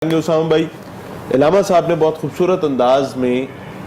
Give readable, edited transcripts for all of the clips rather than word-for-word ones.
اسامہ بھائی، علامہ صاحب نے بہت خوبصورت انداز میں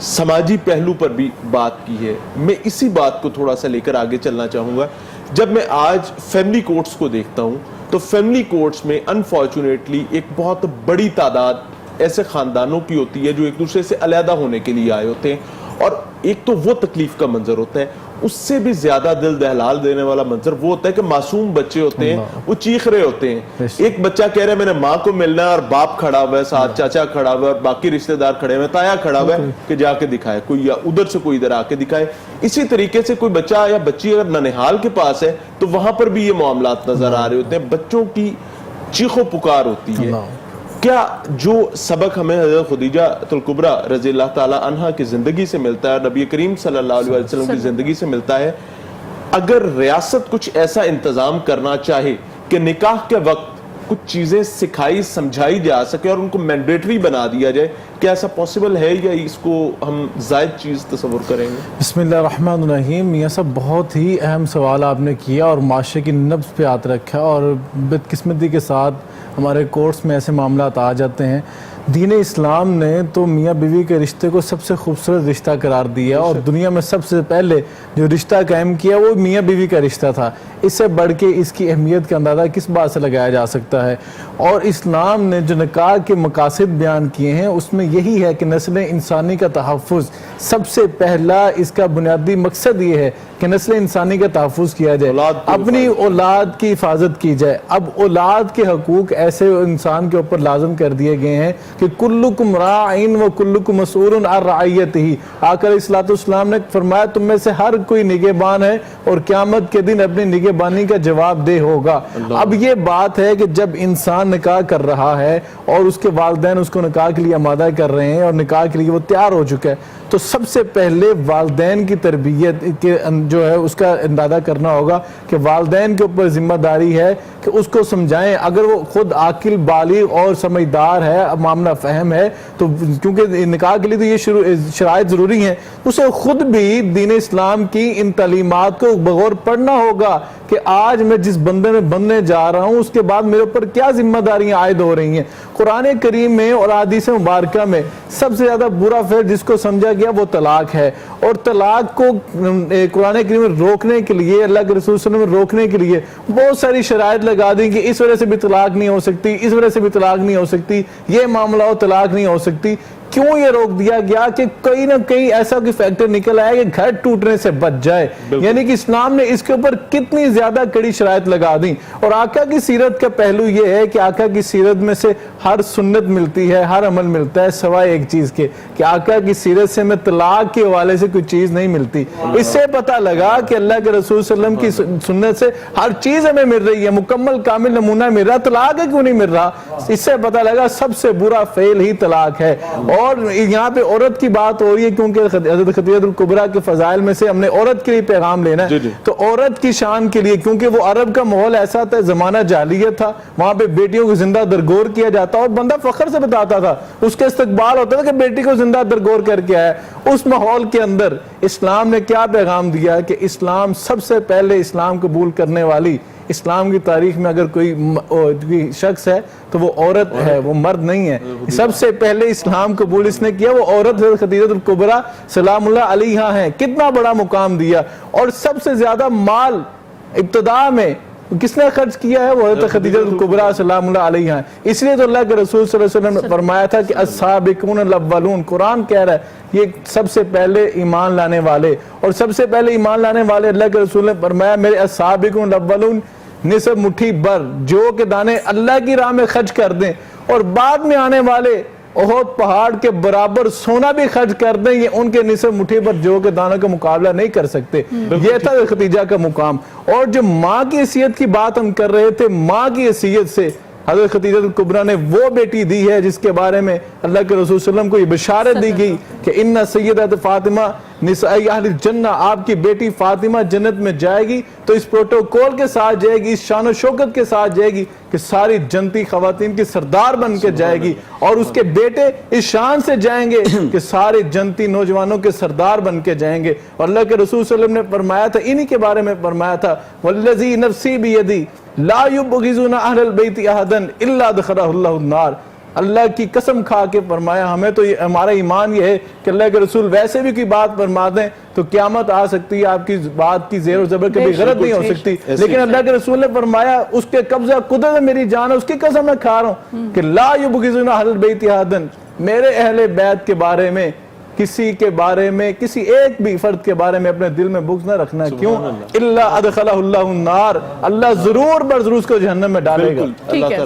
سماجی پہلو پر بھی بات کی ہے. میں اسی بات کو تھوڑا سا لے کر آگے چلنا چاہوں گا. جب میں آج فیملی کورٹس کو دیکھتا ہوں تو فیملی کورٹس میں انفارچونیٹلی ایک بہت بڑی تعداد ایسے خاندانوں کی ہوتی ہے جو ایک دوسرے سے علیحدہ ہونے کے لیے آئے ہوتے ہیں، اور ایک تو وہ تکلیف کا منظر ہوتا ہے، اس سے بھی زیادہ دل دہلال دینے والا منظر وہ ہوتا ہے کہ معصوم بچے ہوتے ہیں، وہ چیخ رہے ہوتے ہیں. ایک بچہ کہہ رہا ہے میں نے ماں کو ملنا ہے، اور باپ کھڑا ہوا ہے ساتھ، چاچا کھڑا ہوا ہے، اور باقی رشتہ دار کھڑے ہوئے ہیں، تایا کھڑا ہوا ہے کہ جا کے دکھائے کوئی، یا ادھر سے کوئی ادھر آ کے دکھائے. اسی طریقے سے کوئی بچہ یا بچی اگر ننہال کے پاس ہے تو وہاں پر بھی یہ معاملات نظر آ رہے ہوتے ہیں. بچوں کی چیخ و پکار ہوتی ہے. کیا جو سبق ہمیں حضرت خدیجہ الکبریٰ رضی اللہ تعالی عنہا کی زندگی سے ملتا ہے، نبی کریم صلی اللہ علیہ وسلم کی زندگی سے ملتا ہے، اگر ریاست کچھ ایسا انتظام کرنا چاہے کہ نکاح کے وقت کچھ چیزیں سکھائی سمجھائی جا سکے اور ان کو مینڈیٹری بنا دیا جائے، کیا ایسا پاسبل ہے یا اس کو ہم زائد چیز تصور کریں گے؟ بسم اللہ الرحمن الرحیم. میاں صاحب بہت ہی اہم سوال آپ نے کیا اور معاشرے کی نبض پہ ہاتھ رکھا، اور بدقسمتی کے ساتھ ہمارے کورٹس میں ایسے معاملات آ جاتے ہیں. دین اسلام نے تو میاں بیوی کے رشتے کو سب سے خوبصورت رشتہ قرار دیا، اور دنیا میں سب سے پہلے جو رشتہ قائم کیا وہ میاں بیوی کا رشتہ تھا. اس سے بڑھ کے اس کی اہمیت کا اندازہ کس بات سے لگایا جا سکتا ہے؟ اور اسلام نے جو نکاح کے مقاصد بیان کیے ہیں اس میں یہی ہے کہ نسل انسانی کا تحفظ. سب سے پہلا اس کا بنیادی مقصد یہ ہے کہ نسل انسانی کا تحفظ کیا جائے، اپنی اولاد کی حفاظت کی جائے. اب اولاد کے حقوق ایسے انسان کے اوپر لازم کر دیے گئے ہیں کہ کلکم راعین و کلکم مسئول عن رعیتہ. آقا علیہ الصلوۃ والسلام نے فرمایا تم میں سے ہر کوئی نگہبان ہے اور قیامت کے دن اپنی نگہبانی کا جواب دہ ہوگا. اب یہ بات ہے کہ جب انسان نکاح کر رہا ہے اور اس کے والدین اس کو نکاح کے لیے آمادہ کر رہے ہیں اور نکاح کے لیے وہ تیار ہو چکا ہے، تو سب سے پہلے والدین کی تربیت کے جو ہے اس کا اندازہ کرنا ہوگا کہ والدین کے اوپر ذمہ داری ہے کہ اس کو سمجھائیں. اگر وہ خود عاقل بالغ اور سمجھدار ہے، معاملہ فہم ہے، تو کیونکہ نکاح کے لیے تو یہ شرائط ضروری ہیں، اسے خود بھی دین اسلام کی ان تعلیمات کو بغور پڑھنا ہوگا کہ آج میں جس بندے میں بننے جا رہا ہوں اس کے بعد میرے اوپر کیا ذمہ داریاں عائد ہو رہی ہیں. قرآن کریم میں اور احادیث مبارکہ میں سب سے زیادہ برا فعل جس کو سمجھا گیا وہ طلاق ہے، اور طلاق کو قرآن کریم میں روکنے کے لیے، اللہ کے رسول صلی اللہ علیہ وسلم روکنے کے لیے بہت ساری شرائط لگا دی کہ اس وجہ سے بھی طلاق نہیں ہو سکتی، اس وجہ سے بھی طلاق نہیں ہو سکتی، یہ معاملہ ہو طلاق نہیں ہو سکتی. کیوں یہ روک دیا گیا؟ کہ کہیں نہ کہیں ایسا کوئی فیکٹر نکل آیا کہ گھر ٹوٹنے سے بچ جائے. یعنی کہ اسلام نے اس کے اوپر کتنی زیادہ کڑی شرائط لگا دی. اور آقا کی سیرت کا پہلو یہ ہے کہ آقا کی سیرت میں سے ہر سنت ملتی ہے، ہر عمل ملتا ہے، سوائے ایک چیز کے کہ آقا کی سیرت سے میں طلاق کے حوالے سے کوئی چیز نہیں ملتی. اس سے پتہ لگا کہ اللہ کے رسول صلی اللہ علیہ وسلم کی سنت سے ہر چیز ہمیں مل رہی ہے، مکمل کامل نمونہ مل رہا، طلاق ہے کیوں نہیں مل رہا؟ اس سے پتہ لگا سب سے برا فعل ہی طلاق ہے. اور یہاں پہ عورت کی بات ہو رہی ہے کیونکہ حضرت خدیجہ الکبریٰ کے فضائل میں سے ہم نے عورت کے لیے پیغام لینا ہے. تو عورت کی شان کے لیے، کیونکہ وہ عرب کا ماحول ایسا تھا، زمانہ جاہلیت تھا، وہاں پہ بیٹیوں کو زندہ درگور کیا جاتا اور بندہ فخر سے بتاتا تھا، اس کے استقبال ہوتا تھا کہ بیٹی کو زندہ درگور کر کے آیا. اس ماحول کے اندر اسلام نے کیا پیغام دیا کہ اسلام سب سے پہلے اسلام قبول کرنے والی، اسلام کی تاریخ میں اگر کوئی شخص ہے تو وہ عورت ہے، وہ مرد نہیں ہے. سب سے پہلے اسلام قبول اس نے کیا وہ عورت حضرت خدیجہ الکبریٰ سلام اللہ علیہا ہیں. کتنا بڑا مقام دیا. اور سب سے زیادہ مال ابتداء میں کس نے خرچ کیا ہے؟ وہ حضرت خدیجہ الکبریٰ سلام اللہ علیہا ہیں. اس لیے تو اللہ کے رسول صلی اللہ علیہ وسلم نے فرمایا تھا کہ السابقون الاولون، قرآن کہہ رہا ہے یہ سب سے پہلے ایمان لانے والے، اور سب سے پہلے ایمان لانے والے اللہ کے رسول نے فرمایا میرے السابقون الاولون نصف مٹھی بر جو کہ دانے اللہ کی راہ میں خرچ کر دیں، اور بعد میں آنے والے احد پہاڑ کے برابر سونا بھی خرچ کر دیں، یہ ان کے نصف مٹھی پر جو کہ دانوں کا مقابلہ نہیں کر سکتے. یہ تھا خدیجہ کا مقام. اور جو ماں کی حیثیت کی بات ہم کر رہے تھے، ماں کی حیثیت سے حضرت خدیجہ الکبریٰ نے وہ بیٹی دی ہے جس کے بارے میں اللہ کے رسول صلی اللہ علیہ وسلم کو یہ بشارت دی گئی کہ ان سیدۃ فاطمہ نسائی اہل الجنہ، آپ کی بیٹی فاطمہ جنت میں جائے گی تو اس پروٹوکول کے ساتھ جائے گی، اس شان و شوکت کے ساتھ جائے گی کہ ساری جنتی خواتین کی سردار بن کے جائے گی، اور اس کے بیٹے اس شان سے جائیں گے کہ سارے جنتی نوجوانوں کے سردار بن کے جائیں گے. اور اللہ کے رسول صلی اللہ علیہ وسلم نے فرمایا تھا، انہی کے بارے میں فرمایا تھا والذی نفسی بیدی لا یبغضون اہل البیت احدا الا دخلہ اللہ النار. اللہ کی قسم کھا کے فرمایا ہمیں تو ہمارا ایمان یہ ہے کہ اللہ کے رسول ویسے بھی کوئی بات فرما دیں تو قیامت آ سکتی ہے، آپ کی بات کی زیر و زبر کبھی غلط نہیں ہو سکتی، لیکن اللہ کے رسول نے فرمایا اس کے قبضہ قدرت میری جان ہے، اس کی قسم میں کھا رہا ہوں کہ لا یبغضون اہل البیت احدا، میرے اہل بیت کے بارے میں کسی کے بارے میں کسی ایک بھی فرد کے بارے میں اپنے دل میں بغض نہ رکھنا، کیوں الا ادخلہ اللہ النار، اللہ ضرور بر ضرور اس کو جہنم میں ڈالے گا۔ اللہ تعالیٰ